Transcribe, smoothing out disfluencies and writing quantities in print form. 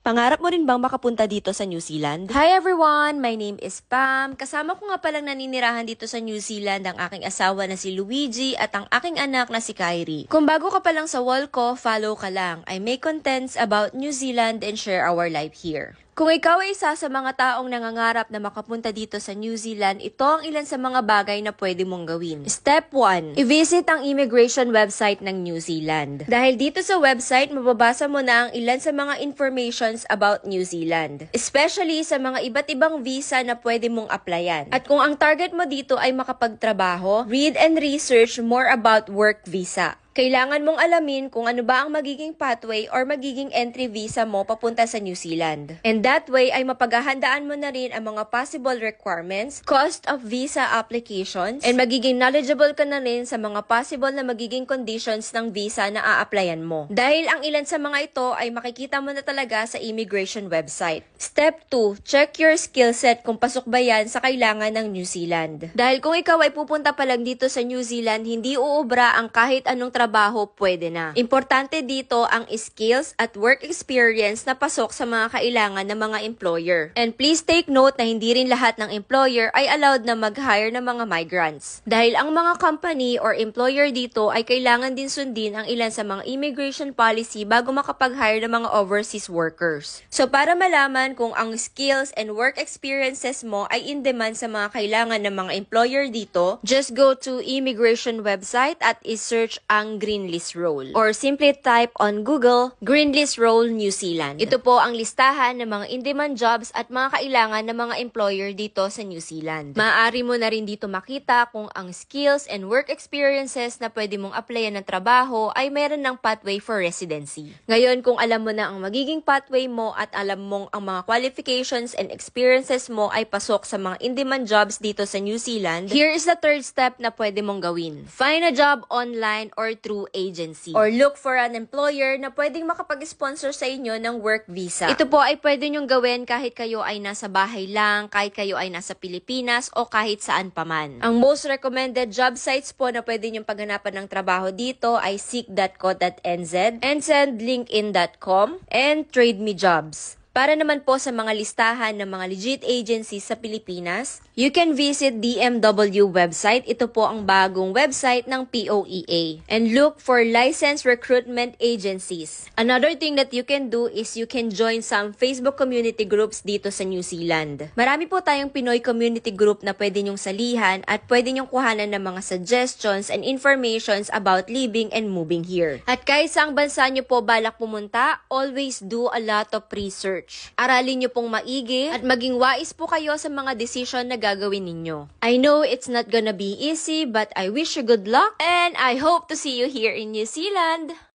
Pangarap mo rin bang makapunta dito sa New Zealand? Hi everyone! My name is Pam. Kasama ko nga palang naninirahan dito sa New Zealand ang aking asawa na si Luigi at ang aking anak na si Kyrie. Kung bago ka pa lang sa wall ko, follow ka lang. I make contents about New Zealand and share our life here. Kung ikaw ay isa sa mga taong nangangarap na makapunta dito sa New Zealand, ito ang ilan sa mga bagay na pwede mong gawin. Step 1. I-visit ang immigration website ng New Zealand. Dahil dito sa website, mababasa mo na ang ilan sa mga informations about New Zealand. Especially sa mga iba't ibang visa na pwede mong applyan. At kung ang target mo dito ay makapagtrabaho, read and research more about work visa. Kailangan mong alamin kung ano ba ang magiging pathway or magiging entry visa mo papunta sa New Zealand. And that way ay mapaghahandaan mo na rin ang mga possible requirements, cost of visa applications, and magiging knowledgeable ka na rin sa mga possible na magiging conditions ng visa na a-applyan mo. Dahil ang ilan sa mga ito ay makikita mo na talaga sa immigration website. Step 2. Check your skill set kung pasok ba yan sa kailangan ng New Zealand. Dahil kung ikaw ay pupunta pa lang dito sa New Zealand, hindi uubra ang kahit anong trabaho, pwede na. Importante dito ang skills at work experience na pasok sa mga kailangan ng mga employer. And please take note na hindi rin lahat ng employer ay allowed na mag-hire ng mga migrants. Dahil ang mga company or employer dito ay kailangan din sundin ang ilan sa mga immigration policy bago makapag-hire ng mga overseas workers. So para malaman kung ang skills and work experiences mo ay in demand sa mga kailangan ng mga employer dito, just go to immigration website at i-search ang Green List Role. Or simply type on Google, Green List Role New Zealand. Ito po ang listahan ng mga in-demand jobs at mga kailangan ng mga employer dito sa New Zealand. Maaari mo na rin dito makita kung ang skills and work experiences na pwede mong applyan ng trabaho ay meron ng pathway for residency. Ngayon, kung alam mo na ang magiging pathway mo at alam mong ang mga qualifications and experiences mo ay pasok sa mga in-demand jobs dito sa New Zealand, here is the third step na pwede mong gawin. Find a job online or through agency. Or look for an employer na pwedeng makapag-sponsor sa inyo ng work visa. Ito po ay pwede nyong gawin kahit kayo ay nasa bahay lang, kahit kayo ay nasa Pilipinas, o kahit saan pa man. Ang most recommended job sites po na pwede nyong paghanapan ng trabaho dito ay seek.co.nz, nsendlinkedin.com, and TradeMeJobs. Para naman po sa mga listahan ng mga legit agencies sa Pilipinas, you can visit DMW website. Ito po ang bagong website ng POEA. And look for licensed recruitment agencies. Another thing that you can do is you can join some Facebook community groups dito sa New Zealand. Marami po tayong Pinoy community group na pwede nyong salihan at pwede nyong kuhanan ng mga suggestions and informations about living and moving here. At kahit saang bansa nyo po balak pumunta, always do a lot of research. Aralin nyo pong maigi at maging wais po kayo sa mga desisyon na gagawin ninyo. I know it's not gonna be easy, but I wish you good luck and I hope to see you here in New Zealand!